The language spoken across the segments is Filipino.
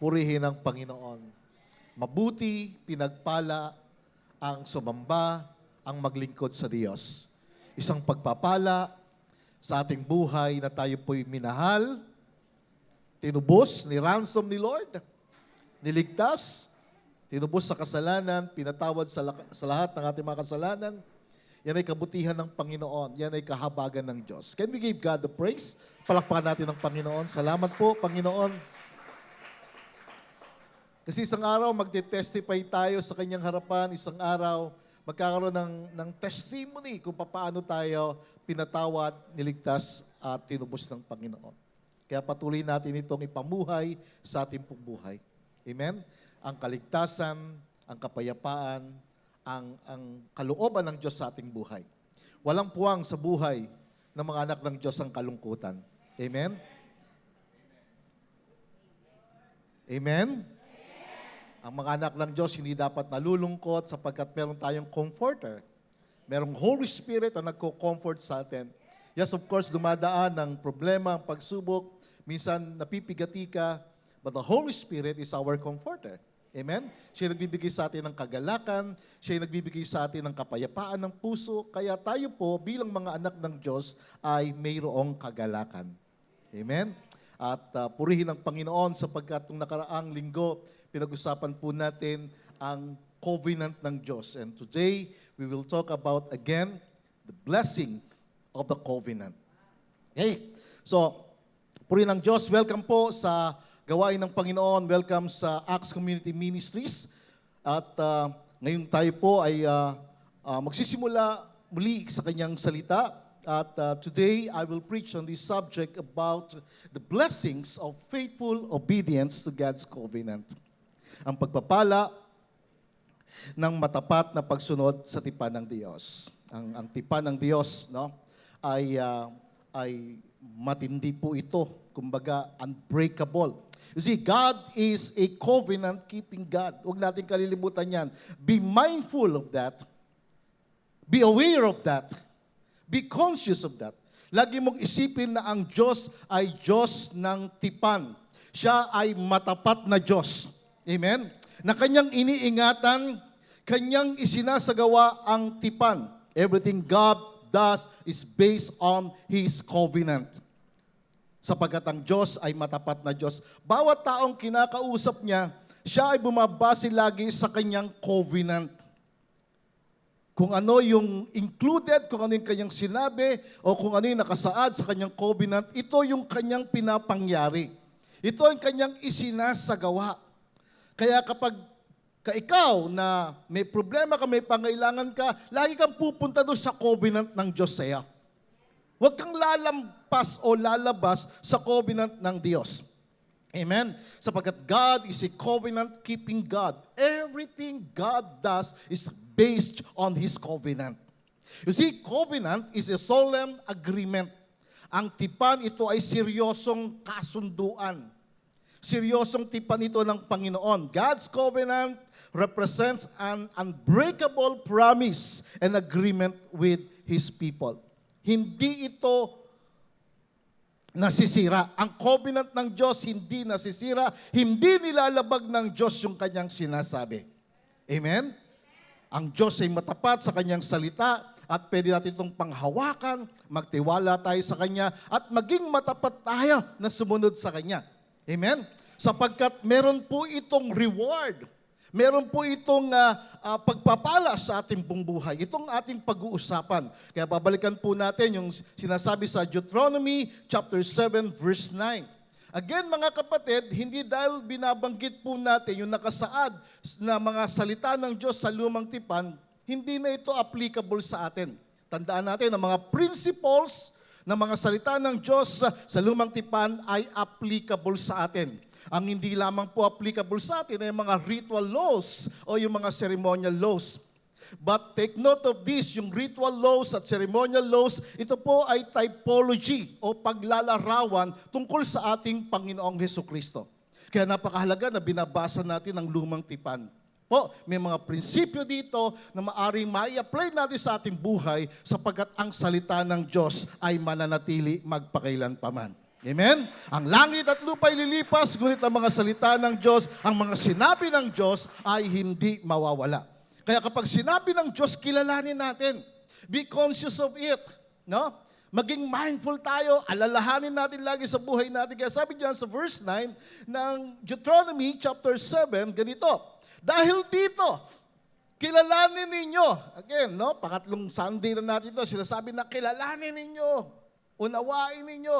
purihin ang Panginoon. Mabuti, pinagpala ang sumamba, ang maglingkod sa Diyos. Isang pagpapala sa ating buhay na tayo po'y minahal, tinubos, ni-ransom ni Lord, niligtas, tinubos sa kasalanan, pinatawad sa lahat ng ating mga kasalanan. Yan ay kabutihan ng Panginoon. Yan ay kahabagan ng Diyos. Can we give God the praise? Palakpakan natin ng Panginoon. Salamat po, Panginoon. Kasi isang araw, magte-testify tayo sa kanyang harapan. Isang araw, magkakaroon ng testimony kung paano tayo pinatawad, niligtas, at tinubos ng Panginoon. Kaya patuloy natin itong ipamuhay sa ating pong buhay. Amen? Ang kaligtasan, ang kapayapaan, ang kalooban ng Diyos sa ating buhay. Walang puwang sa buhay ng mga anak ng Diyos ang kalungkutan. Amen? Amen? Ang mga anak ng Diyos hindi dapat nalulungkot sapagkat meron tayong comforter. Merong Holy Spirit na nagko-comfort sa atin. Yes, of course, dumadaan ng problema, ang pagsubok. Minsan napipigati ka, but the Holy Spirit is our comforter. Amen? Siya nagbibigay sa atin ng kagalakan, siya nagbibigay sa atin ng kapayapaan ng puso, kaya tayo po bilang mga anak ng Diyos ay mayroong kagalakan. Amen? At purihin ang Panginoon sapagkat nung nakaraang linggo, pinag-usapan po natin ang covenant ng Diyos. And today, we will talk about again, the blessing of the covenant. Okay? So, purihin ang Diyos. Welcome po sa Gawain ng Panginoon. Welcome sa Acts Community Ministries. At ngayon tayo po ay magsisimula muli sa kanyang salita. At today, I will preach on this subject about the blessings of faithful obedience to God's covenant. Ang pagpapala ng matapat na pagsunod sa tipan ng Diyos. Ang tipan ng Diyos, no, ay matindi po ito. Kumbaga, unbreakable. You see, God is a covenant-keeping God. Huwag natin kalilimutan yan. Be mindful of that. Be aware of that. Be conscious of that. Lagi mong isipin na ang Diyos ay Diyos ng tipan. Siya ay matapat na Diyos. Amen? Na kanyang iniingatan, kanyang isinasagawa ang tipan. Everything God does is based on His covenant. Sapagkat ang Diyos ay matapat na Diyos. Bawat taong kinakausap niya, siya ay bumabase lagi sa kanyang covenant. Kung ano yung included, kung ano yung kanyang sinabi, o kung ano yung nakasaad sa kanyang covenant, ito yung kanyang pinapangyari. Ito yung kanyang isinasagawa. Kaya kapag ikaw na may problema ka, may pangailangan ka, lagi kang pupunta doon sa covenant ng Diyos sa iyo. Huwag kang lalampas o lalabas sa covenant ng Diyos. Amen? Sapagkat God is a covenant-keeping God. Everything God does is based on His covenant. You see, covenant is a solemn agreement. Ang tipan, ito ay seryosong kasunduan. Seryosong tipan ito ng Panginoon. God's covenant represents an unbreakable promise and agreement with His people. Hindi ito nasisira. Ang covenant ng Diyos hindi nasisira. Hindi nilalabag ng Diyos yung kanyang sinasabi. Amen? Ang Diyos ay matapat sa kanyang salita at pwede natin itong panghawakan, magtiwala tayo sa Kanya at maging matapat tayo na sumunod sa Kanya. Amen? Sapagkat meron po itong reward. Meron po itong pagpapala sa ating buong buhay. Itong ating pag-uusapan. Kaya babalikan po natin yung sinasabi sa Deuteronomy chapter 7 verse 9. Again mga kapatid, hindi dahil binabanggit po natin yung nakasaad na mga salita ng Diyos sa lumang tipan, hindi na ito applicable sa atin. Tandaan natin na mga principles na mga salita ng Diyos sa lumang tipan ay applicable sa atin. Ang hindi lamang po applicable sa atin ay mga ritual laws o yung mga ceremonial laws. But take note of this, yung ritual laws at ceremonial laws, ito po ay typology o paglalarawan tungkol sa ating Panginoong Hesukristo. Kaya napakahalaga na binabasa natin ang lumang tipan. Po, may mga prinsipyo dito na maaring mai-apply natin sa ating buhay sapagkat ang salita ng Diyos ay mananatili magpakailanpaman. Amen? Ang langit at lupa ay lilipas, ngunit ang mga salita ng Diyos, ang mga sinabi ng Diyos ay hindi mawawala. Kaya kapag sinabi ng Diyos, kilalanin natin. Be conscious of it. No? Maging mindful tayo, alalahanin natin lagi sa buhay natin. Kaya sabi diyan sa verse 9 ng Deuteronomy chapter 7, ganito, dahil dito, kilalanin ninyo. Again, no? Pangatlong Sunday na natin ito, sinasabi na kilalanin ninyo. Unawain ninyo.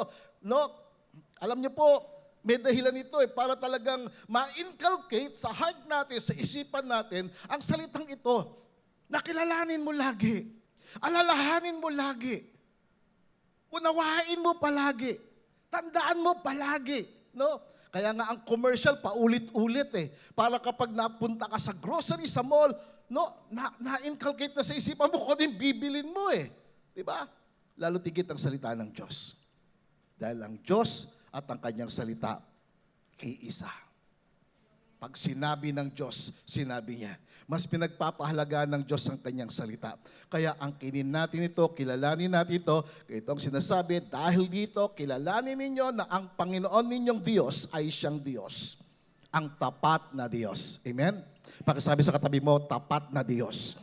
No? Alam niyo po, may dahilan ito para talagang ma-inculcate sa heart natin, sa isipan natin, ang salitang ito. Nakilalanin mo lagi. Alalahanin mo lagi. Unawain mo palagi. Tandaan mo palagi. No? Kaya nga ang commercial, paulit-ulit Para kapag napunta ka sa grocery, sa mall, no, na-inculcate na sa isipan mo kung ano yung bibilin mo Diba? Lalo tigit ang salita ng Diyos. Dahil ang Diyos at ang kanyang salita, iisa. Pag sinabi ng Diyos, sinabi niya. Mas pinagpapahalagaan ng Diyos ang kanyang salita. Kaya ang kinin natin ito, kilalanin natin ito, itong sinasabi, dahil dito, kilalanin ninyo na ang Panginoon ninyong Diyos ay siyang Diyos. Ang tapat na Diyos. Amen? Pakisabi sa katabi mo, tapat na Diyos.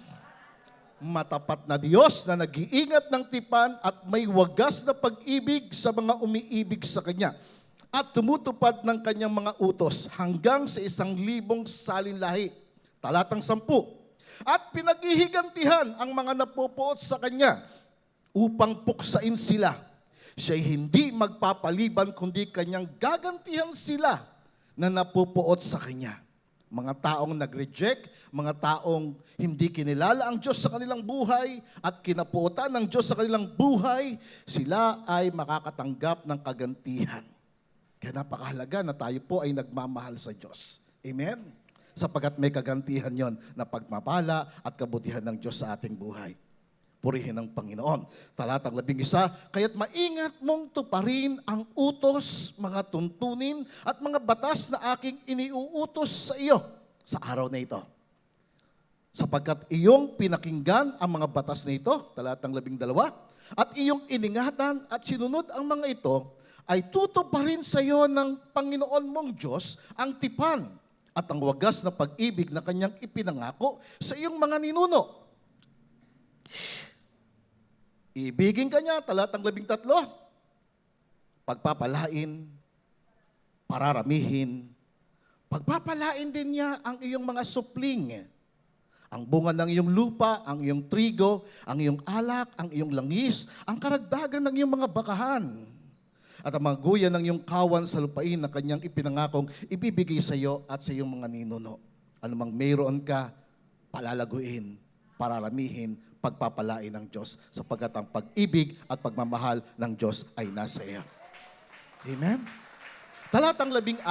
Matapat na Diyos na nag-iingat ng tipan at may wagas na pag-ibig sa mga umiibig sa Kanya at tumutupad ng Kanyang mga utos hanggang sa 1,000 salinlahi. Talatang 10. At pinag-ihigantihan ang mga napupuot sa Kanya upang puksain sila. Siya'y hindi magpapaliban kundi Kanyang gagantihan sila na napupuot sa Kanya. Mga taong nag-reject, mga taong hindi kinilala ang Diyos sa kanilang buhay at kinapuotan ng Diyos sa kanilang buhay, sila ay makakatanggap ng kagantihan. Kaya napakahalaga na tayo po ay nagmamahal sa Diyos. Amen? Sapagat may kagantihan yon na pagmapala at kabutihan ng Diyos sa ating buhay. Purihin ang Panginoon. Sa talatang 11, kaya't maingat mong tuparin ang utos, mga tuntunin at mga batas na aking iniuutos sa iyo sa araw na ito. Sapagkat iyong pinakinggan ang mga batas na ito, talatang 12, at iyong iningatan at sinunod ang mga ito, ay tutuparin sa iyo ng Panginoon mong Diyos ang tipan at ang wagas na pag-ibig na kanyang ipinangako sa iyong mga ninuno. Ibigin ka niya, talatang 13, pagpapalain, pararamihin, pagpapalain din niya ang iyong mga supling, ang bunga ng iyong lupa, ang iyong trigo, ang iyong alak, ang iyong langis, ang karagdagan ng iyong mga bakahan, at ang mga guya ng iyong kawan sa lupain na kanyang ipinangakong ibibigay sa iyo at sa iyong mga ninuno. Anumang mayroon ka, palalaguin, pararamihin, pagpapalain ng Diyos sapagkat ang pag-ibig at pagmamahal ng Diyos ay nasa iyo. Amen? Talatang 14,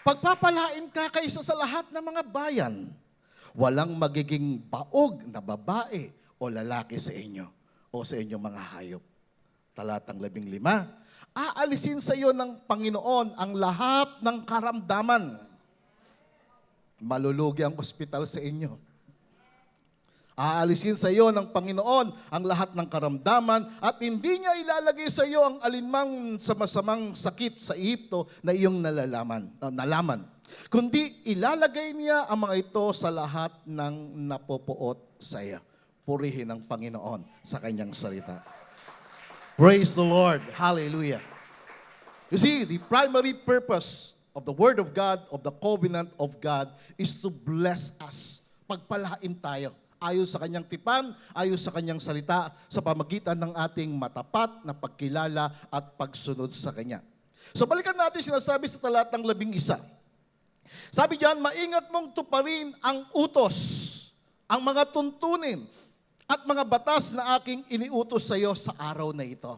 pagpapalain ka kaysa sa lahat ng mga bayan. Walang magiging baog na babae o lalaki sa inyo o sa inyong mga hayop. Talatang 15, aalisin sa iyo ng Panginoon ang lahat ng karamdaman. Malulugi ang ospital sa inyo. Aalisin sa iyo ng Panginoon ang lahat ng karamdaman at hindi niya ilalagay sa iyo ang alinmang sa masamang sakit sa Ehipto na iyong nalaman. Kundi ilalagay niya ang mga ito sa lahat ng napopuot sa iyo. Purihin ang Panginoon sa kanyang salita. Praise the Lord. Hallelujah. You see, the primary purpose of the Word of God, of the covenant of God, is to bless us. Pagpalain tayo. Ayon sa kanyang tipan, ayon sa kanyang salita, sa pamagitan ng ating matapat na pagkilala at pagsunod sa kanya. So balikan natin sinasabi sa talatang 11. Sabi diyan, maingat mong tuparin ang utos, ang mga tuntunin, at mga batas na aking iniutos sa iyo sa araw na ito.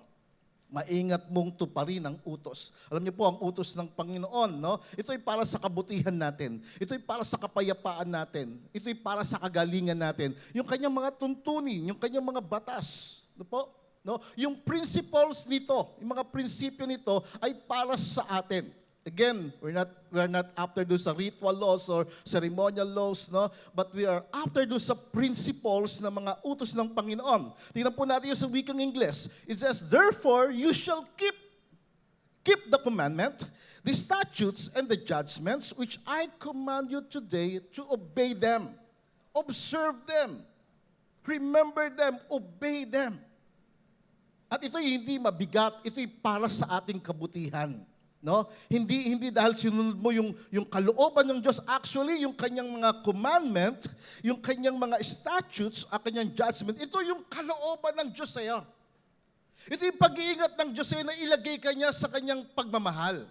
Maingat mong tuparin ang utos. Alam niyo po, ang utos ng Panginoon, no? Ito ay para sa kabutihan natin. Ito ay para sa kapayapaan natin. Ito ay para sa kagalingan natin. Yung kanyang mga tuntunin, yung kanyang mga batas. No po? No? Yung principles nito, yung mga prinsipyo nito ay para sa atin. Again, we're not after do sa ritual laws or ceremonial laws, no? But we are after do sa principles na mga utos ng Panginoon. Tingnan po natin yung sa wikang Ingles. It says, therefore, you shall keep keep the commandment, the statutes, and the judgments which I command you today to obey them. Observe them. Remember them. Obey them. At ito'y hindi mabigat. Ito'y para sa ating kabutihan. No? Hindi dahil sinunod mo yung kalooban ng Diyos. Actually, yung kanyang mga commandment, yung kanyang mga statutes, ang kanyang judgment, ito yung kalooban ng Diyos sa iyo. Ito yung pag-iingat ng Diyos na ilagay kanya sa kanyang pagmamahal.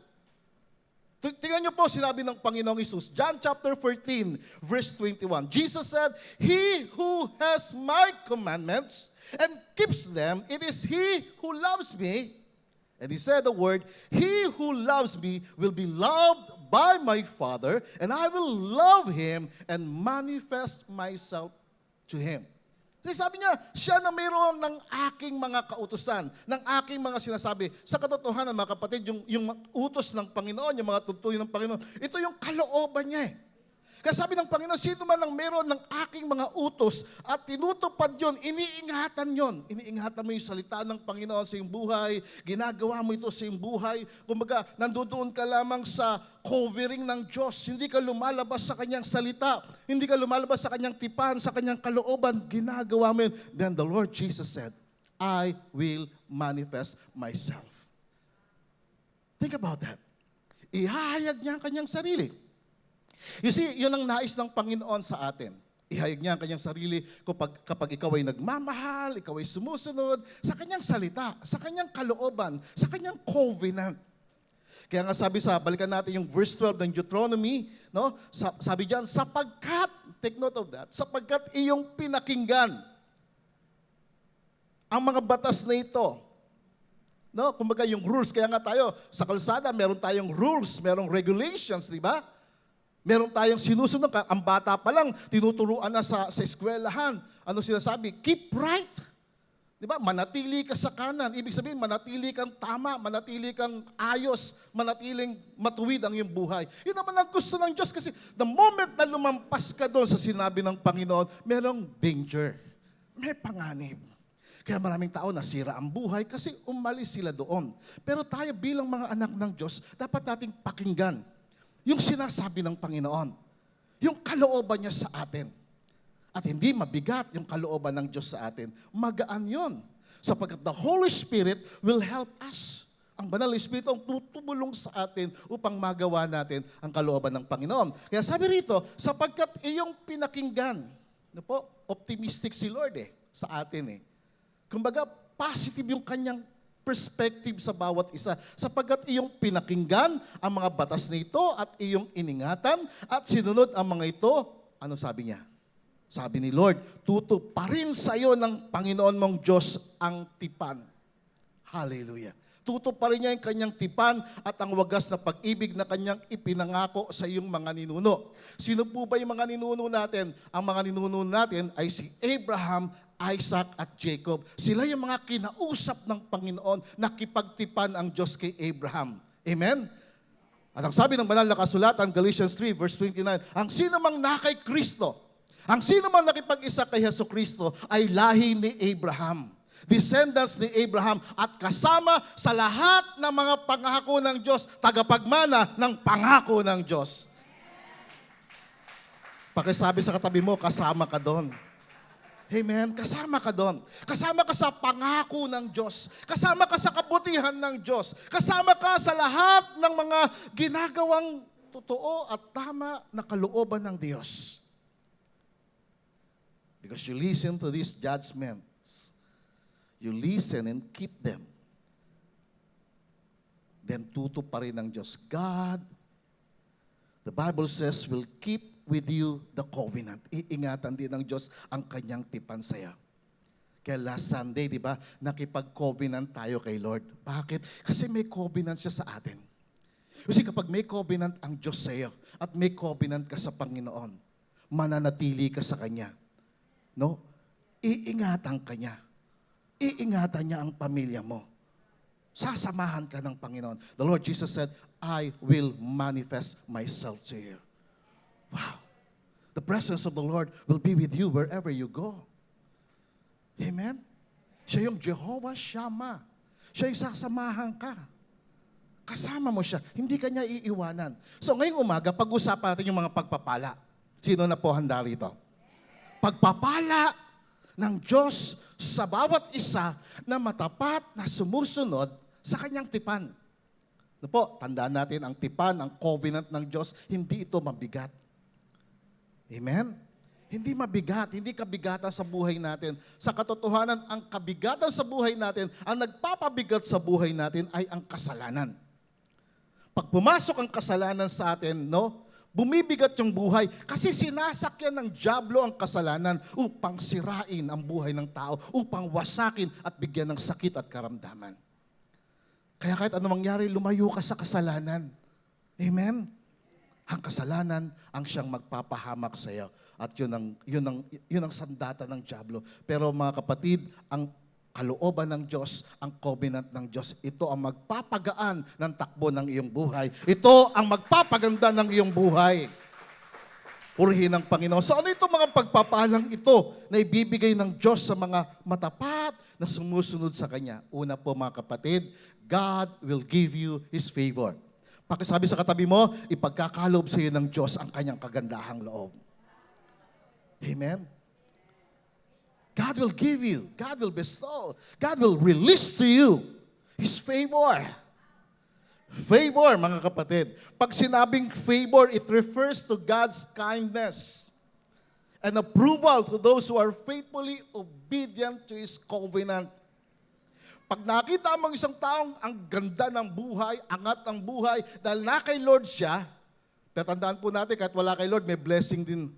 Tingnan niyo po, sinabi ng Panginoong Hesus, John chapter 14, verse 21. Jesus said, He who has my commandments and keeps them, it is he who loves me. And he said the word, He who loves me will be loved by my Father, and I will love him and manifest myself to him. Kasi sabi niya, siya na mayroon ng aking mga kautusan, ng aking mga sinasabi. Sa katotohanan, mga kapatid, yung utos ng Panginoon, yung mga tuntunin ng Panginoon, ito yung kalooban niya eh. Kaya sabi ng Panginoon, sino man ang meron ng aking mga utos at tinutupad yon, iniingatan yon. Iniingatan mo yung salita ng Panginoon sa iyong buhay, ginagawa mo ito sa iyong buhay. Kumbaga, nandoon ka lamang sa covering ng Diyos. Hindi ka lumalabas sa kanyang salita. Hindi ka lumalabas sa kanyang tipan, sa kanyang kalooban. Ginagawa mo yun. Then the Lord Jesus said, I will manifest myself. Think about that. Ihahayag niya ang kanyang sarili. You see, yun ang nais ng Panginoon sa atin. Ihayag niya ang kanyang sarili kapag ikaw ay nagmamahal, ikaw ay sumusunod sa kanyang salita, sa kanyang kalooban, sa kanyang covenant. Kaya nga sabi balikan natin yung verse 12 ng Deuteronomy, no? Sabi diyan, sapagkat, take note of that, sapagkat iyong pinakinggan ang mga batas na ito. No? Kumbaga yung rules, kaya nga tayo, sa kalsada, meron tayong rules, merong regulations, di ba? Meron tayong sinusunod. Ang bata pa lang, tinuturuan na sa eskwelahan. Ano sinasabi? Keep right. Di ba? Manatili ka sa kanan. Ibig sabihin, manatili kang tama, manatili kang ayos, manatiling matuwid ang iyong buhay. Yun naman ang gusto ng Diyos kasi the moment na lumampas ka doon sa sinabi ng Panginoon, merong danger. May panganib. Kaya maraming tao nasira ang buhay kasi umalis sila doon. Pero tayo bilang mga anak ng Diyos, dapat nating pakinggan yung sinasabi ng Panginoon, yung kalooban niya sa atin. At hindi mabigat yung kalooban ng Diyos sa atin. Magaan yun. Sapagkat the Holy Spirit will help us. Ang Banal na Espiritu ang tutulong sa atin upang magawa natin ang kalooban ng Panginoon. Kaya sabi rito, sapagkat iyong pinakinggan, ano po, optimistic si Lord sa atin Kumbaga, positive yung kanyang perspective sa bawat isa. Sapagkat iyong pinakinggan ang mga batas na ito at iyong iningatan at sinunod ang mga ito, ano sabi niya? Sabi ni Lord, tutuparin sa iyo ng Panginoon mong Diyos ang tipan. Hallelujah. Tutuparin niya yung kanyang tipan at ang wagas na pag-ibig na kanyang ipinangako sa iyong mga ninuno. Sino po ba yung mga ninuno natin? Ang mga ninuno natin ay si Abraham, Isaac at Jacob. Sila yung mga kinausap ng Panginoon, nakipagtipan ang Diyos kay Abraham. Amen? At ang sabi ng banal na kasulatan, Galatians 3 verse 29, ang sino mang nakay Kristo, ang sino mang nakipag-isa kay Jesucristo ay lahi ni Abraham, descendants ni Abraham, at kasama sa lahat ng mga pangako ng Diyos, tagapagmana ng pangako ng Diyos. Pakisabi sa katabi mo, kasama ka doon. Amen? Kasama ka doon. Kasama ka sa pangako ng Diyos. Kasama ka sa kabutihan ng Diyos. Kasama ka sa lahat ng mga ginagawang totoo at tama na kalooban ng Diyos. Because you listen to these judgments. You listen and keep them. Then tutuparin ng Diyos. God, the Bible says, will keep with you the covenant. Iingatan din ng Diyos ang kanyang tipan saya. Kaya last Sunday, di ba, nakipag-covenant tayo kay Lord. Bakit? Kasi may covenant siya sa atin. Kasi kapag may covenant ang Diyos sa iyo at may covenant ka sa Panginoon, mananatili ka sa Kanya. No? Iingatan ka niya. Iingatan niya ang pamilya mo. Sasamahan ka ng Panginoon. The Lord Jesus said, I will manifest myself to you. Wow. The presence of the Lord will be with you wherever you go. Amen? Siya yung Jehovah Shammah. Siya yung sasamahan ka. Kasama mo siya. Hindi ka niya iiwanan. So ngayong umaga, pag-usapan natin yung mga pagpapala. Sino na po handa rito? Pagpapala ng Diyos sa bawat isa na matapat na sumusunod sa kanyang tipan. Ano po, tandaan natin, ang tipan, ang covenant ng Diyos, hindi ito mabigat. Amen? Hindi mabigat, hindi kabigatan sa buhay natin. Sa katotohanan, ang kabigatan sa buhay natin, ang nagpapabigat sa buhay natin ay ang kasalanan. Pag pumasok ang kasalanan sa atin, no, bumibigat yung buhay kasi sinasakyan ng dyablo ang kasalanan upang sirain ang buhay ng tao, upang wasakin at bigyan ng sakit at karamdaman. Kaya kahit ano mangyari, lumayo ka sa kasalanan. Amen? Ang kasalanan ang siyang magpapahamak sa iyo. At yun ang sandata ng dyablo. Pero mga kapatid, ang kalooban ng Diyos, ang covenant ng Diyos, ito ang magpapagaan ng takbo ng iyong buhay. Ito ang magpapaganda ng iyong buhay. Purihin ng Panginoon. So ano itong mga pagpapalang ito na ibibigay ng Diyos sa mga matapat na sumusunod sa Kanya? Una po mga kapatid, God will give you His favor. Pakisabi sa katabi mo, ipagkakalob sa iyo ng Diyos ang Kanyang kagandahang loob. Amen? God will give you, God will bestow, God will release to you His favor. Favor, mga kapatid. Pag sinabing favor, it refers to God's kindness and approval to those who are faithfully obedient to His covenant. Pag nakita mo isang taong ang ganda ng buhay, angat ng buhay, dahil na kay Lord siya, pero tandaan po natin, kahit wala kay Lord, may blessing din.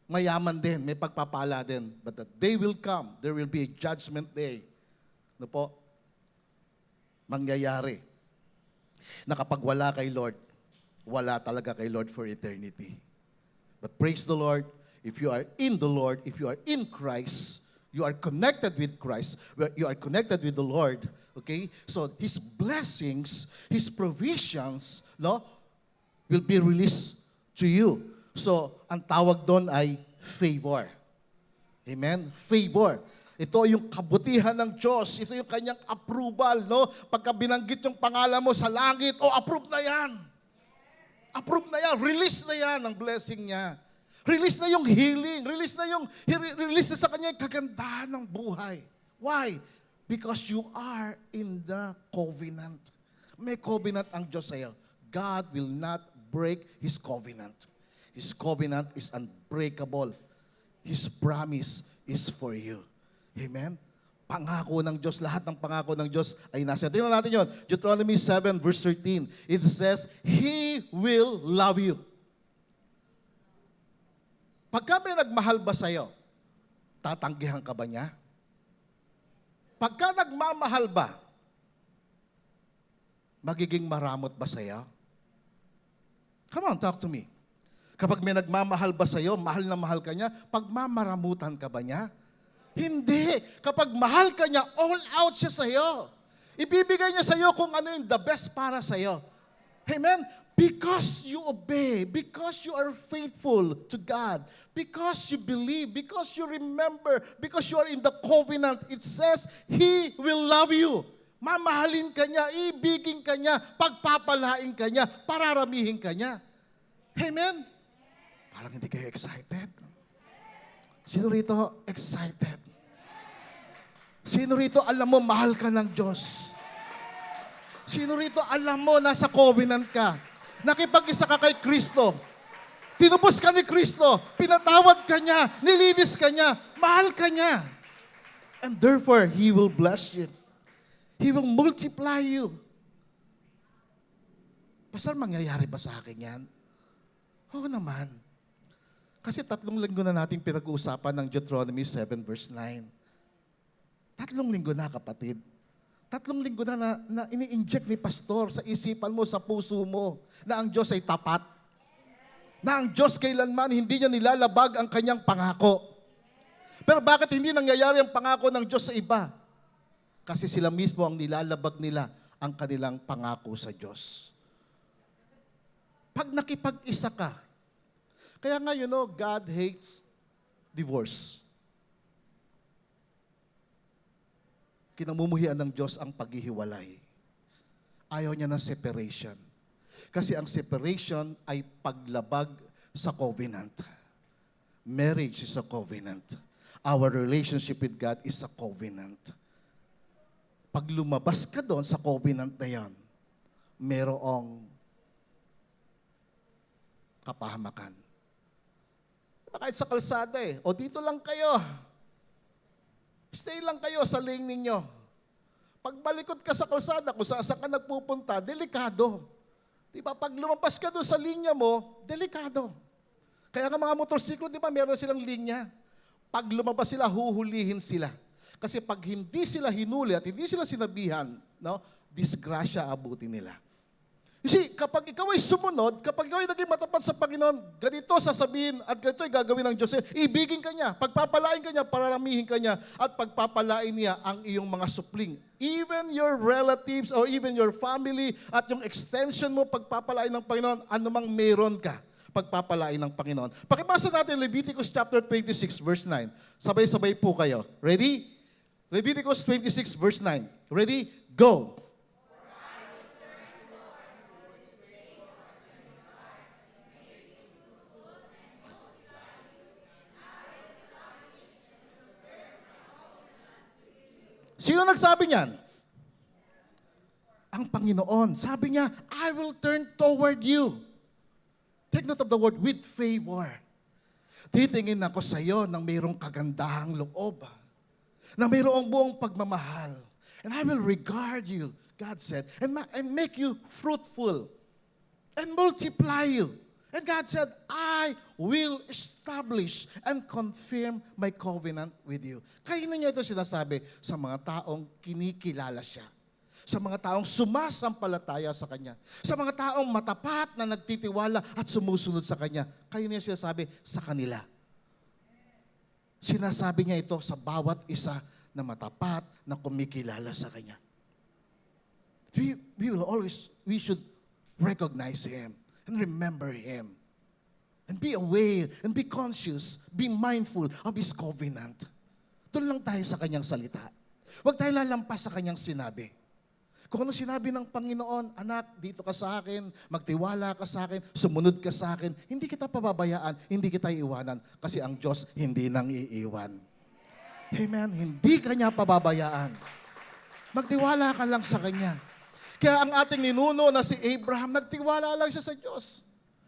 Mayaman din, may pagpapala din. But the day will come, there will be a judgment day. Ano po? Mangyayari na kapag wala kay Lord, wala talaga kay Lord for eternity. But praise the Lord, if you are in the Lord, if you are in Christ, you are connected with Christ, you are connected with the Lord, okay? So His blessings, His provisions, no, will be released to you. So, ang tawag doon ay favor. Amen? Favor. Ito yung kabutihan ng Diyos. Ito yung kanyang approval, no? Pagka binanggit yung pangalan mo sa langit, approve na yan. Approve na yan. Release na yan ang blessing niya. Release na yung healing. Release na sa kanya yung kagandahan ng buhay. Why? Because you are in the covenant. May covenant ang Diyos sa iyo. God will not break His covenant. His covenant is unbreakable. His promise is for you. Amen? Pangako ng Diyos, lahat ng pangako ng Diyos ay nasa. Tingnan natin yun. Deuteronomy 7 verse 13. It says, He will love you. Pagka may nagmahal ba sa'yo, tatanggihan ka ba niya? Pagka nagmamahal ba, magiging maramot ba sa'yo? Come on, talk to me. Kapag may nagmamahal ba sa'yo, mahal na mahal ka niya, pagmamaramutan ka ba niya? Hindi. Kapag mahal ka niya, all out siya sa'yo. Ibibigay niya sa'yo kung ano yung the best para sa'yo. Amen? Because you obey, because you are faithful to God, because you believe, because you remember, because you are in the covenant, it says, He will love you. Mamahalin ka niya, ibigin ka niya, pagpapalain ka niya, pararamihin ka niya. Amen? Parang hindi kayo excited. Sino rito excited? Sino rito alam mo mahal ka ng Diyos? Sino rito alam mo nasa covenant ka? Nakipag-isa ka kay Kristo. Tinubos ka ni Kristo. Pinatawad ka niya. Nilinis ka niya. Mahal ka niya. And therefore, He will bless you. He will multiply you. Pastor, mangyayari ba sa akin yan? Oo naman. Kasi 3 linggo na natin pinag-uusapan ng Deuteronomy 7 verse 9. 3 linggo na, kapatid. 3 linggo na ini-inject ni pastor sa isipan mo, sa puso mo, na ang Diyos ay tapat. Na ang Diyos kailanman hindi niya nilalabag ang kanyang pangako. Pero bakit hindi nangyayari ang pangako ng Diyos sa iba? Kasi sila mismo ang nilalabag nila ang kanilang pangako sa Diyos. Pag nakipag-isa ka, kaya nga, God hates divorce. Kinamumuhian ng Diyos ang paghihiwalay. ayaw niya ng separation. Kasi ang separation ay paglabag sa covenant. Marriage is a covenant. Our relationship with God is a covenant. Pag lumabas ka doon sa covenant na yan, merong kapahamakan. Kahit sa kalsada o dito lang kayo. Stay lang kayo sa lane ninyo. Pag balikot ka sa kalsada, kung saan ka nagpupunta, delikado. Diba? Pag lumampas ka doon sa linya mo, delikado. Kaya nga mga motorsiklo, di ba, meron silang linya. Pag lumabas sila, huhulihin sila. Kasi pag hindi sila hinuli at hindi sila sinabihan, disgrasya abutin nila. You see, kapag ikaw ay sumunod, kapag ikaw ay naging matapat sa Panginoon, ganito sasabihin at ganito ay gagawin ng Diyos. Ibigin ka niya, pagpapalain ka niya, pararamihin ka niya, at pagpapalain niya ang iyong mga supling. Even your relatives or even your family at yung extension mo, pagpapalain ng Panginoon, anumang meron ka, pagpapalain ng Panginoon. Pakibasa natin Leviticus chapter 26, verse 9. Sabay-sabay po kayo. Ready? Leviticus 26, verse 9. Ready? Go! Sino nagsabi niyan? Ang Panginoon. Sabi niya, I will turn toward you. Take note of the word, with favor. Titingin ako sa iyo ng mayroong kagandahang loob, na mayroong buong pagmamahal. And I will regard you, God said, and make you fruitful, and multiply you. And God said, I will establish and confirm my covenant with you. Kaino niya ito sinasabi? Sa mga taong kinikilala siya. Sa mga taong sumasampalataya sa Kanya. Sa mga taong matapat na nagtitiwala at sumusunod sa Kanya. Kaino niya sinasabi? Sa kanila. Sinasabi niya ito sa bawat isa na matapat na kumikilala sa Kanya. We should recognize Him. And remember Him. And be aware and be conscious, be mindful of His covenant. Doon lang tayo sa Kanyang salita. Huwag tayo lalampas sa Kanyang sinabi. Kung ano sinabi ng Panginoon, anak, dito ka sa akin, magtiwala ka sa akin, sumunod ka sa akin, hindi kita pababayaan, hindi kita iiwanan, kasi ang Diyos hindi nang iiwan. Amen? Hindi Kanya pababayaan. Magtiwala ka lang sa Kanya. Kaya ang ating ninuno na si Abraham, nagtiwala lang siya sa Diyos.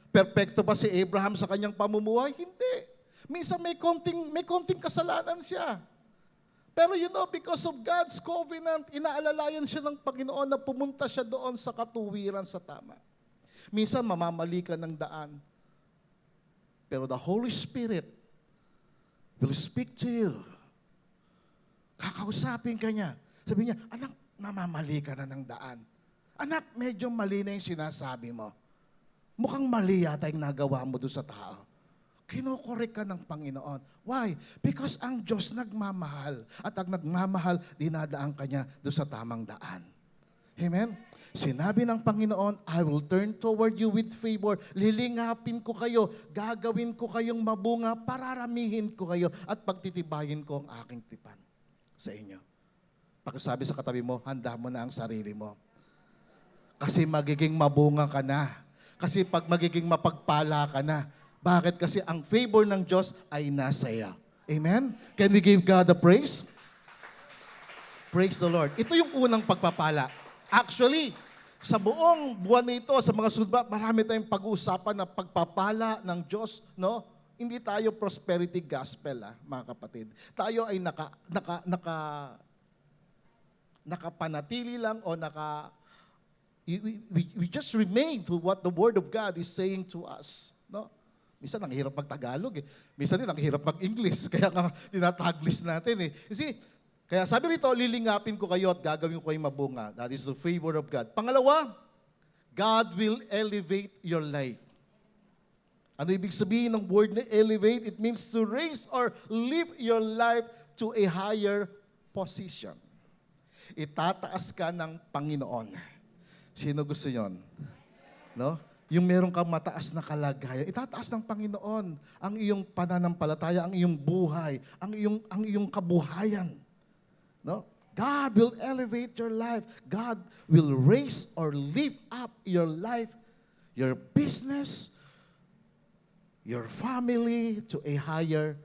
Perpekto ba si Abraham sa kanyang pamumuhay? Hindi. Minsan may konting kasalanan siya. Pero because of God's covenant, inaalalayan siya ng Panginoon na pumunta siya doon sa katuwiran sa tama. Minsan mamamali ka ng daan. Pero the Holy Spirit will speak to you. Kakausapin ka niya. Sabi niya, anak, namamali ka na ng daan. Anak, medyo mali na yung sinasabi mo. Mukhang mali yata yung nagawa mo doon sa tao. Kinokorek ka ng Panginoon. Why? Because ang Diyos nagmamahal. At ang nagmamahal, dinadaan ka niya doon sa tamang daan. Amen? Sinabi ng Panginoon, I will turn toward you with favor. Lilingapin ko kayo. Gagawin ko kayong mabunga. Pararamihin ko kayo. At pagtitibayin ko ang aking tipan sa inyo. Pakisabi sa katabi mo, handa mo na ang sarili mo. Kasi magiging mabunga ka na. Kasi pag magiging mapagpala ka na. Bakit? Kasi ang favor ng Diyos ay nasa iyo. Amen? Can we give God the praise? Praise the Lord. Ito yung unang pagpapala. Actually, sa buong buwan nito, sa mga sudba, marami tayong pag-uusapan na pagpapala ng Diyos, no? Hindi tayo prosperity gospel, mga kapatid. Tayo ay nakapanatili lang o we just remain to what the Word of God is saying to us. No? Minsan ang hirap mag-Tagalog eh. Minsan din ang hirap mag-English. Kaya nga tinataglis natin eh. You see, kaya sabi rito, lilingapin ko kayo at gagawin ko kayong mabunga. That is the favor of God. Pangalawa, God will elevate your life. Ano ibig sabihin ng word na elevate? It means to raise or lift your life to a higher position. Itataas ka ng Panginoon. Sino gusto yon? No? Yung meron kang mataas na kalagayan, itataas ng Panginoon ang iyong pananampalataya, ang iyong buhay, ang iyong kabuhayan. No? God will elevate your life. God will raise or lift up your life, your business, your family to a higher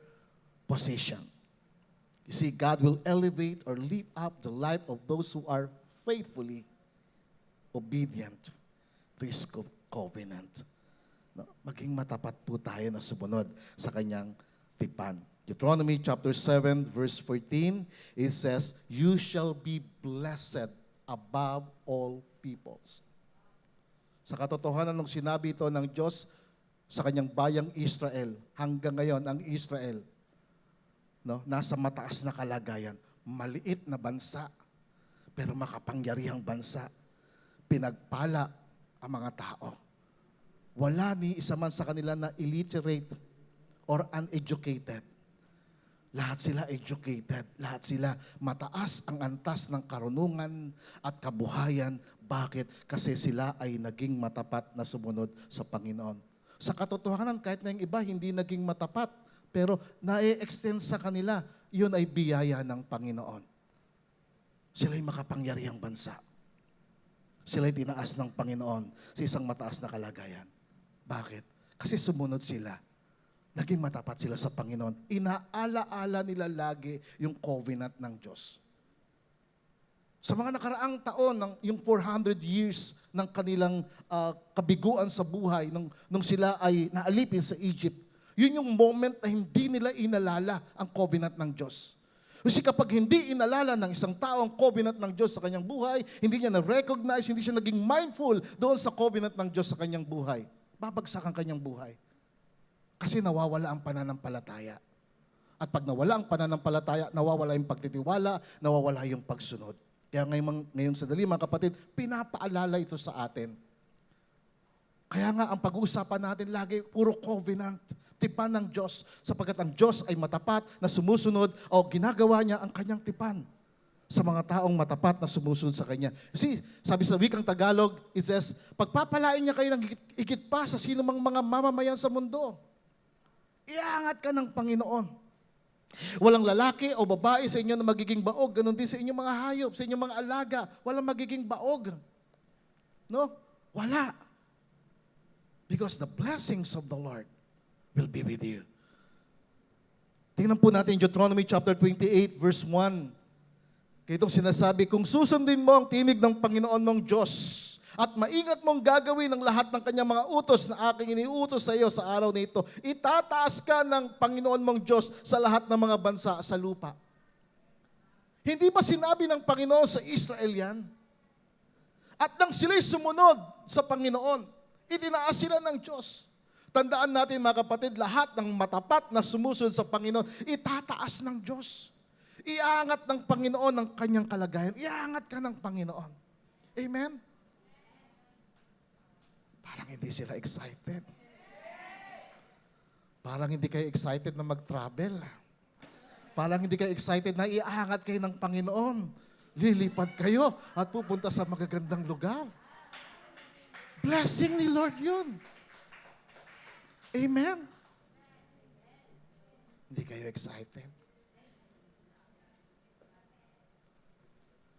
position. You see, God will elevate or lift up the life of those who are faithfully obedient to His covenant. No, maging matapat po tayo na sumunod sa kanyang tipan. Deuteronomy chapter 7 verse 14, it says, "You shall be blessed above all peoples." Sa katotohanan nung sinabi ito ng Diyos sa kanyang bayang Israel, hanggang ngayon ang Israel, no, nasa mataas na kalagayan, maliit na bansa, pero makapangyarihang bansa. Pinagpala ang mga tao. Wala ni isa man sa kanila na illiterate or uneducated. Lahat sila educated. Lahat sila mataas ang antas ng karunungan at kabuhayan. Bakit? Kasi sila ay naging matapat na sumunod sa Panginoon. Sa katotohanan, kahit na yung iba hindi naging matapat, pero na-extend sa kanila, yun ay biyaya ng Panginoon. Sila ay makapangyarihang bansa. Sila ay tinaas ng Panginoon sa isang mataas na kalagayan. Bakit? Kasi sumunod sila. Naging matapat sila sa Panginoon. Inaala-ala nila lagi yung covenant ng Diyos. Sa mga nakaraang taon, yung 400 years ng kanilang kabiguan sa buhay, nung sila ay naalipin sa Egypt, yun yung moment na hindi nila inalala ang covenant ng Diyos. Kasi kapag hindi inalala ng isang tao ang covenant ng Diyos sa kanyang buhay, hindi niya na-recognize, hindi siya naging mindful doon sa covenant ng Diyos sa kanyang buhay, babagsak ang kanyang buhay. Kasi nawawala ang pananampalataya. At pag nawala ang pananampalataya, nawawala yung pagtitiwala, nawawala yung pagsunod. Kaya ngayong sandali, mga kapatid, pinapaalala ito sa atin. Kaya nga, ang pag-uusapan natin lagi, puro covenant, tipan ng Diyos, sapagkat ang Diyos ay matapat na sumusunod o ginagawa niya ang kanyang tipan sa mga taong matapat na sumusunod sa Kanya. See, sabi sa wikang Tagalog, it says, pagpapalain niya kayo ng higit pa sa sinumang mga mamamayan sa mundo. Iangat ka ng Panginoon. Walang lalaki o babae sa inyo na magiging baog, ganun din sa inyong mga hayop, sa inyong mga alaga, walang magiging baog. No? Wala. Because the blessings of the Lord will be with you. Tingnan po natin Deuteronomy chapter 28 verse 1. Kaya itong sinasabi, kung susundin mo ang tinig ng Panginoon mong Diyos at maingat mong gagawin ang lahat ng kanyang mga utos na aking iniutos sa iyo sa araw na ito, itataas ka ng Panginoon mong Diyos sa lahat ng mga bansa sa lupa. Hindi ba sinabi ng Panginoon sa Israel yan? At nang sila'y sumunod sa Panginoon, itinaas sila ng Diyos. Tandaan natin mga kapatid, lahat ng matapat na sumusunod sa Panginoon, itataas ng Diyos. Iangat ng Panginoon ang kanyang kalagayan. Iangat ka ng Panginoon. Amen? Parang hindi sila excited. Parang hindi kayo excited na mag-travel. Parang hindi kayo excited na iangat kayo ng Panginoon. Lilipad kayo at pupunta sa magagandang lugar. Blessing ni Lord yun. Amen? Hindi kayo excited.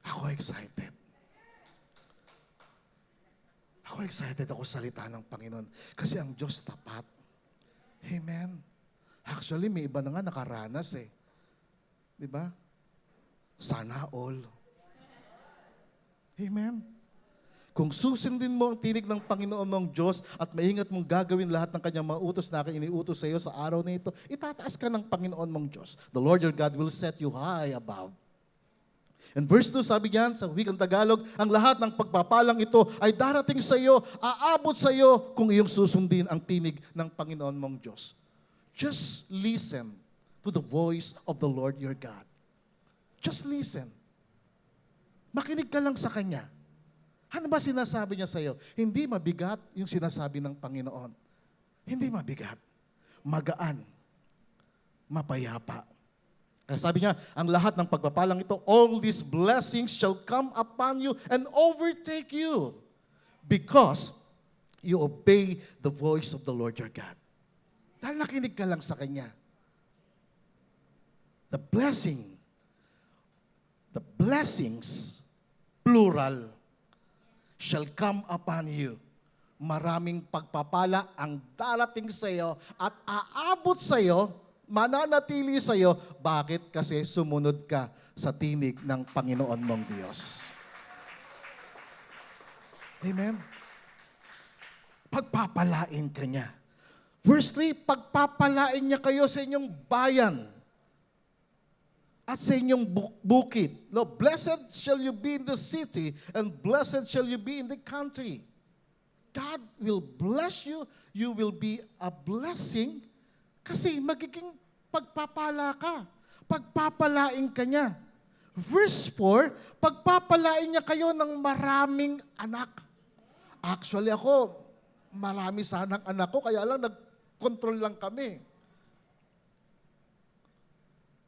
Ako excited. Ako excited ako salita ng Panginoon. Kasi ang Diyos tapat. Amen. Actually, may iba na nga nakaranas eh. Di ba? Sana all. Amen. Kung susundin mo ang tinig ng Panginoon mong Diyos at maingat mong gagawin lahat ng kanyang mga utos na aking iniutos sa iyo sa araw na ito, itataas ka ng Panginoon mong Diyos. The Lord your God will set you high above. And verse 2, sabi niyan sa wikang Tagalog, ang lahat ng pagpapalang ito ay darating sa iyo, aabot sa iyo kung iyong susundin ang tinig ng Panginoon mong Diyos. Just listen to the voice of the Lord your God. Just listen. Makinig ka lang sa Kanya. Ano ba sinasabi niya sa iyo? Hindi mabigat yung sinasabi ng Panginoon. Hindi mabigat. Magaan. Mapayapa. Kaya sabi niya, ang lahat ng pagpapalang ito, all these blessings shall come upon you and overtake you because you obey the voice of the Lord your God. Dahil nakinig ka lang sa Kanya. The blessings, plural, shall come upon you. Maraming pagpapala ang darating sa iyo at aabot sa iyo, mananatili sa iyo. Bakit? Kasi sumunod ka sa tinig ng Panginoon mong Diyos. Amen? Pagpapalain ka niya. Verse 3, pagpapalain niya kayo sa inyong bayan at sa inyong bukid. No, blessed shall you be in the city and blessed shall you be in the country. God will bless you. You will be a blessing kasi magiging pagpapala ka. Pagpapalain ka niya. Verse 4, pagpapalain niya kayo ng maraming anak. Actually ako, marami sanang anak ko, kaya lang nag-control lang kami.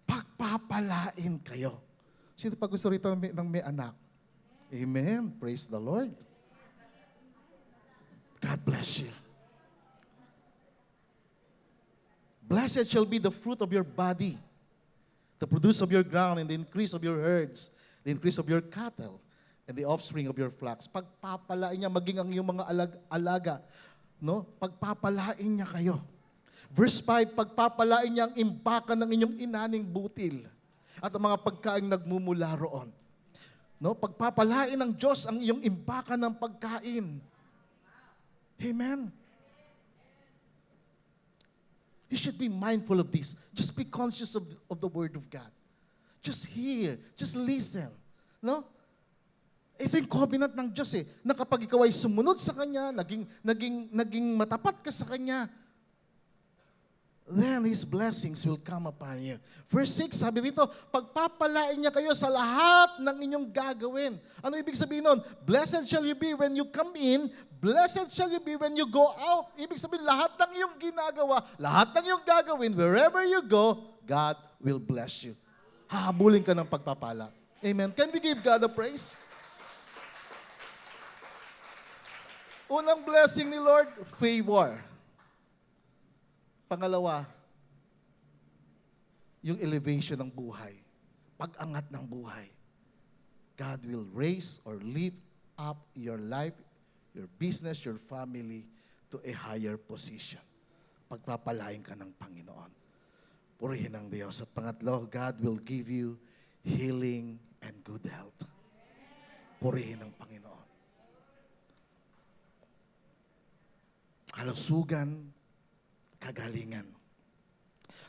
Pagpapalain kayo. Sino pa gusto rito ng may anak? Amen. Praise the Lord. God bless you. Blessed shall be the fruit of your body, the produce of your ground, and the increase of your herds, the increase of your cattle, and the offspring of your flocks. Pagpapalain niya, maging ang iyong mga alaga. No? Pagpapalain niya kayo. Verse 5, pagpapalain niya ang imbakan ng inyong inaning butil at ang mga pagkaing nagmumula roon. No? Pagpapalain ng Diyos ang iyong imbakan ng pagkain. Amen. You should be mindful of this. Just be conscious of the Word of God. Just hear. Just listen. No? Ito yung covenant ng Diyos na kapag ikaw ay sumunod sa Kanya, naging matapat ka sa Kanya, then His blessings will come upon you. Verse 6, sabi dito, pagpapalain niya kayo sa lahat ng inyong gagawin. Ano ibig sabihin nun? Blessed shall you be when you come in, blessed shall you be when you go out. Ibig sabihin, lahat ng iyong ginagawa, lahat ng iyong gagawin, wherever you go, God will bless you. Hahabulin ka ng pagpapala. Amen. Can we give God a praise? Unang blessing ni Lord, favor. Pangalawa, yung elevation ng buhay. Pag-angat ng buhay. God will raise or lift up your life, your business, your family to a higher position. Pagpapalain ka ng Panginoon. Purihin ang Diyos. At pangatlo, God will give you healing and good health. Purihin ang Panginoon. Kalusugan, kagalingan.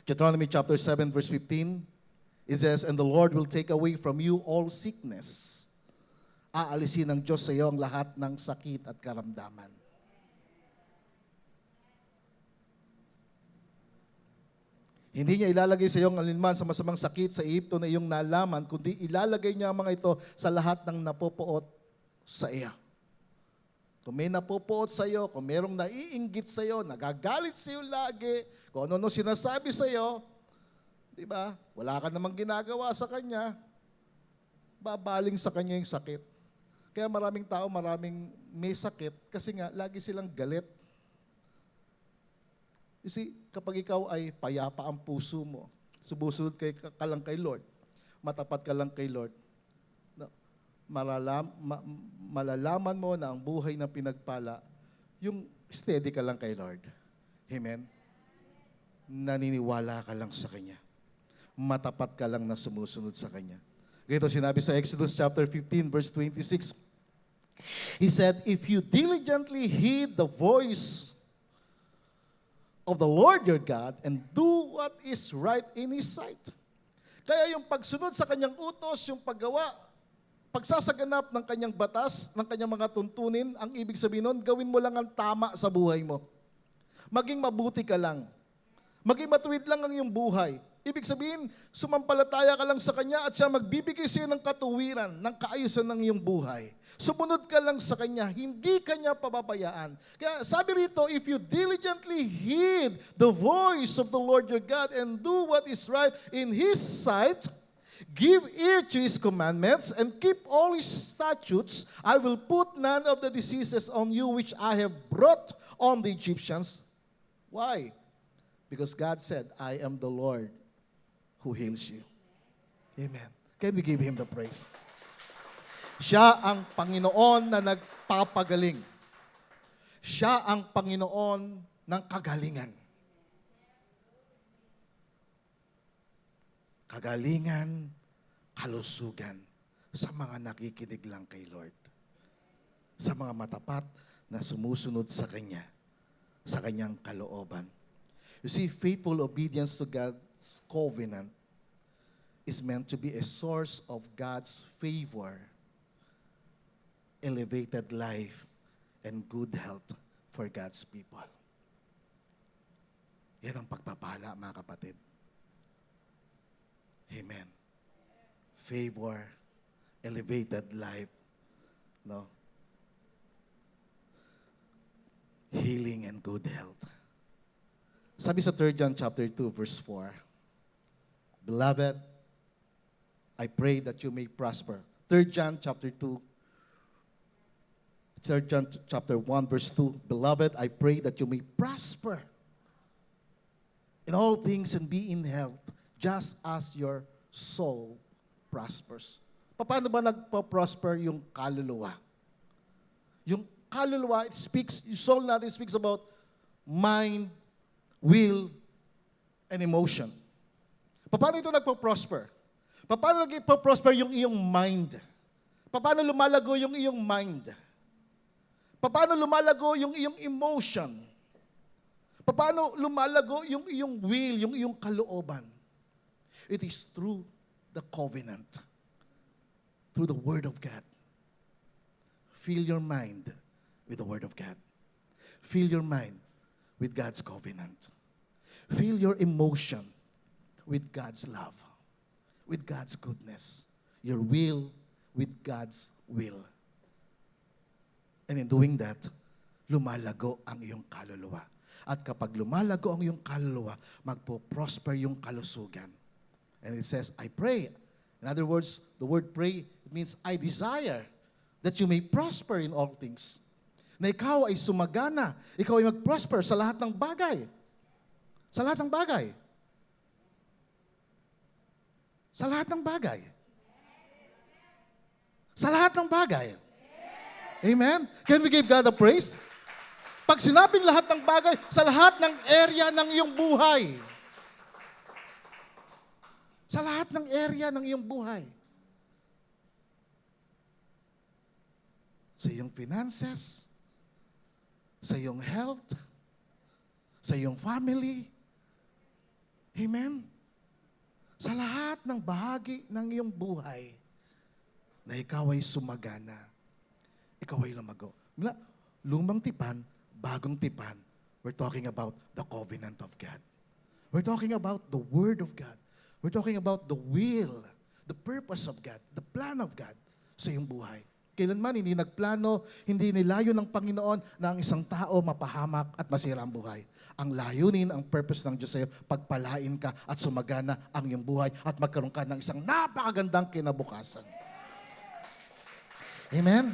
Deuteronomy chapter 7 verse 15, it says, and the Lord will take away from you all sickness. Aalisin ng Diyos sa iyo ang lahat ng sakit at karamdaman. Hindi niya ilalagay sa iyo ang alinman sa masamang sakit sa Ehipto na iyong nalaman, kundi ilalagay niya ang mga ito sa lahat ng napopoot sa iyo. Kung may napopoot sa iyo, kung merong naiinggit sa iyo, nagagalit sa iyo lagi, kung ano sinasabi sa iyo, di ba? Wala ka namang ginagawa sa kanya, babaling sa kanya yung sakit. Kaya maraming tao, maraming may sakit, kasi nga, lagi silang galit. You see, kapag ikaw ay payapa ang puso mo, sumusunod ka lang kay Lord, matapat ka lang kay Lord, malalaman mo na ang buhay na pinagpala, yung steady ka lang kay Lord. Amen? Naniniwala ka lang sa Kanya. Matapat ka lang na sumusunod sa Kanya. Ganito sinabi sa Exodus chapter 15 verse 26. He said, if you diligently heed the voice of the Lord your God and do what is right in His sight. Kaya yung pagsunod sa Kanyang utos, yung paggawa, pagsasaganap ng Kanyang batas, ng Kanyang mga tuntunin, ang ibig sabihin nun, gawin mo lang ang tama sa buhay mo. Maging mabuti ka lang. Maging matuwid lang ang iyong buhay. Ibig sabihin, sumampalataya ka lang sa Kanya at siya magbibigay sa iyo ng katuwiran, ng kaayusan ng iyong buhay. Sumunod ka lang sa Kanya, hindi Kanya pababayaan. Kaya sabi rito, if you diligently heed the voice of the Lord your God and do what is right in His sight, give ear to His commandments and keep all His statutes, I will put none of the diseases on you which I have brought on the Egyptians. Why? Because God said, I am the Lord who heals you. Amen. Can we give Him the praise? Siya ang Panginoon na nagpapagaling. Siya ang Panginoon ng kagalingan. Kagalingan, kalusugan sa mga nakikinig lang kay Lord. Sa mga matapat na sumusunod sa Kanya, sa Kanyang kalooban. You see, faithful obedience to God's covenant is meant to be a source of God's favor, elevated life, and good health for God's people. Yan ang pagpapala, mga kapatid. Amen. Favor, elevated life, no? Healing and good health. Sabi sa 3 John chapter 2 verse 4, Beloved, I pray that you may prosper. 3 John chapter 2, 3 John chapter 1 verse 2, Beloved, I pray that you may prosper in all things and be in health, just as your soul prospers. Paano ba nagpo-prosper yung kaluluwa? Yung kaluluwa, it speaks, yung soul natin speaks about mind, will, and emotion. Paano ito nagpo-prosper? Paano nagpo-prosper yung iyong mind? Paano lumalago yung iyong mind? Paano lumalago yung iyong emotion? Paano lumalago yung iyong will, yung iyong kalooban? It is through the covenant, through the Word of God. Fill your mind with the Word of God. Fill your mind with God's covenant. Fill your emotion with God's love, with God's goodness. Your will with God's will. And in doing that, lumalago ang iyong kaluluwa. At kapag lumalago ang iyong kaluluwa, magpo-prosper yung kalusugan. And it says, I pray. In other words, the word pray, it means I desire that you may prosper in all things. Na ikaw ay sumagana, ikaw ay mag-prosper sa lahat ng bagay. Sa lahat ng bagay. Sa lahat ng bagay. Sa lahat ng bagay. Amen? Can we give God a praise? Pag sinabing lahat ng bagay, sa lahat ng area ng iyong buhay. Sa lahat ng area ng iyong buhay. Sa iyong finances, sa iyong health, sa iyong family. Amen? Sa lahat ng bahagi ng iyong buhay na ikaw ay sumagana, ikaw ay lumago. Lumang tipan, bagong tipan, we're talking about the covenant of God. We're talking about the Word of God. We're talking about the will, the purpose of God, the plan of God sa iyong buhay. Kailanman hindi nagplano, hindi nilayo ng Panginoon na ang isang tao mapahamak at masira ang buhay. Ang layunin, ang purpose ng Diyos sa iyo, pagpalain ka at sumagana ang iyong buhay at magkaroon ka ng isang napakagandang kinabukasan. Amen?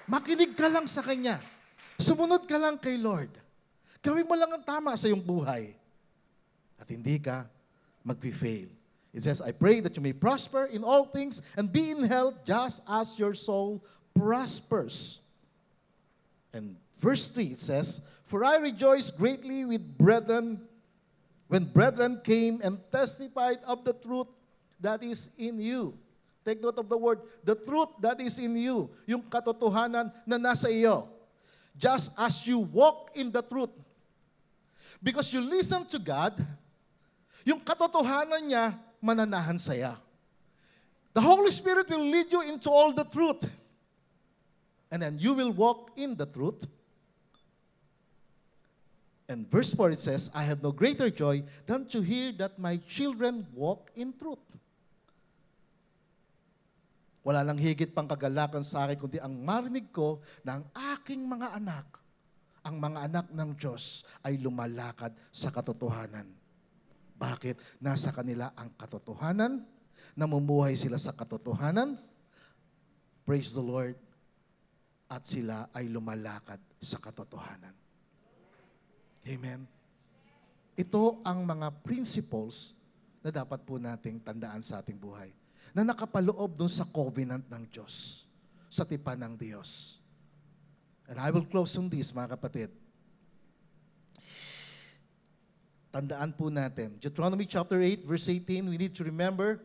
Makinig ka lang sa Kanya. Sumunod ka lang kay Lord. Gawin mo lang ang tama sa iyong buhay. At hindi ka mag-fail. It says, I pray that you may prosper in all things and be in health just as your soul prospers. And verse 3, it says, For I rejoice greatly with brethren, when brethren came and testified of the truth that is in you. Take note of the word, the truth that is in you. Yung katotohanan na nasa iyo. Just as you walk in the truth. Because you listen to God, yung katotohanan niya, mananahan saya. The Holy Spirit will lead you into all the truth. And then you will walk in the truth. And verse 4 it says, I have no greater joy than to hear that my children walk in truth. Wala nang higit pang kagalakan sa akin, kundi ang marinig ko na ang aking mga anak, ang mga anak ng Diyos ay lumalakad sa katotohanan. Bakit? Nasa kanila ang katotohanan, namumuhay sila sa katotohanan, praise the Lord, at sila ay lumalakad sa katotohanan. Amen? Ito ang mga principles na dapat po nating tandaan sa ating buhay. Na nakapaloob dun sa covenant ng Diyos, sa tipan ng Diyos. And I will close on this, mga kapatid. Tandaan po natin. Deuteronomy chapter 8, verse 18, we need to remember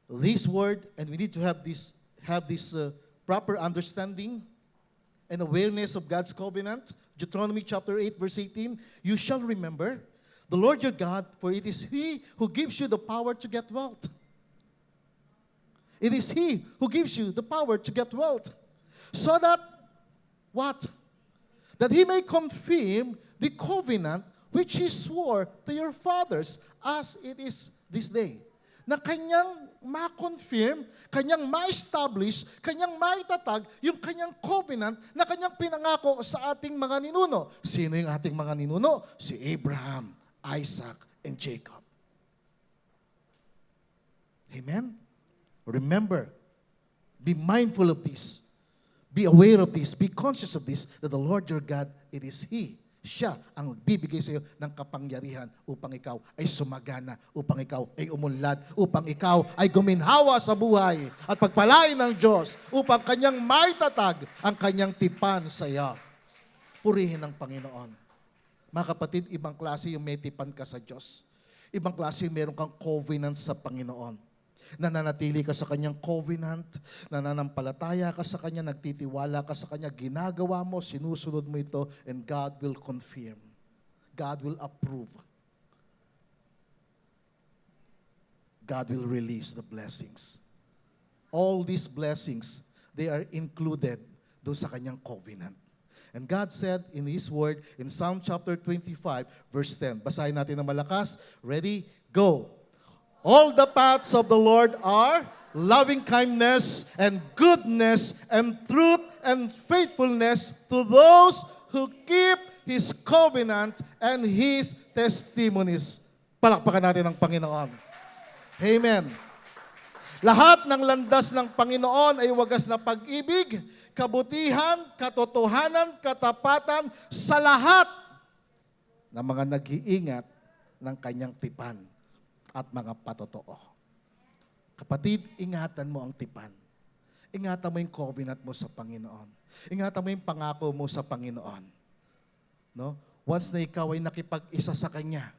this word, and we need to have this proper understanding and awareness of God's covenant. Deuteronomy chapter 8, verse 18, you shall remember the Lord your God, for it is He who gives you the power to get wealth. It is He who gives you the power to get wealth. So that, what? That He may confirm the covenant which He swore to your fathers as it is this day. Na kanyang ma-confirm, kanyang ma-establish, kanyang maitatag yung kanyang covenant na kanyang pinangako sa ating mga ninuno. Sino yung ating mga ninuno? Si Abraham, Isaac, and Jacob. Amen? Remember, be mindful of this. Be aware of this. Be conscious of this, that the Lord your God, it is He. Siya ang bibigay sa iyo ng kapangyarihan upang ikaw ay sumagana, upang ikaw ay umunlad, upang ikaw ay guminhawa sa buhay at pagpalain ng Diyos upang kanyang maitatag ang kanyang tipan sa iyo. Purihin ng Panginoon. Mga kapatid, ibang klase yung may tipan ka sa Diyos. Ibang klase yung meron kang covenant sa Panginoon. Nananatili ka sa kanyang covenant, nananampalataya ka sa kanya, nagtitiwala ka sa kanya, ginagawa mo, sinusunod mo ito, and God will confirm. God will approve. God will release the blessings. All these blessings, they are included doon sa kanyang covenant. And God said in His Word, in Psalm chapter 25, verse 10. Basahin natin na malakas. Ready? Go! All the paths of the Lord are loving kindness and goodness and truth and faithfulness to those who keep His covenant and His testimonies. Palakpakan natin ang Panginoon. Amen. Lahat ng landas ng Panginoon ay wagas na pag-ibig, kabutihan, katotohanan, katapatan sa lahat ng mga nag-iingat ng kanyang tipan at mga patotoo. Kapatid, ingatan mo ang tipan. Ingatan mo yung covenant mo sa Panginoon. Ingatan mo yung pangako mo sa Panginoon. No? Once na ikaw ay nakipag-isa sa Kanya,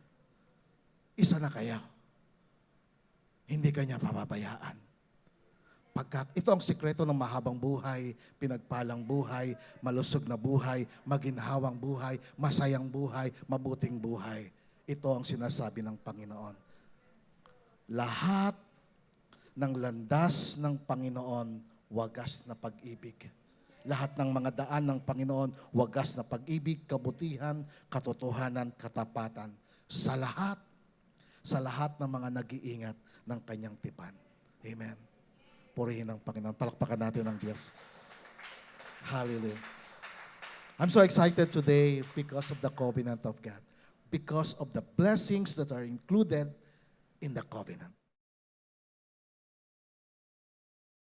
isa na kayo. Hindi Kanya pababayaan. Ito ang sikreto ng mahabang buhay, pinagpalang buhay, malusog na buhay, maginhawang buhay, masayang buhay, mabuting buhay. Ito ang sinasabi ng Panginoon. Lahat ng landas ng Panginoon, wagas na pag-ibig. Lahat ng mga daan ng Panginoon, wagas na pag-ibig, kabutihan, katotohanan, katapatan. Sa lahat ng mga nag-iingat ng kanyang tipan. Amen. Purihin ang Panginoon. Palakpakan natin ang Diyos. Hallelujah. I'm so excited today because of the covenant of God. Because of the blessings that are included in the covenant.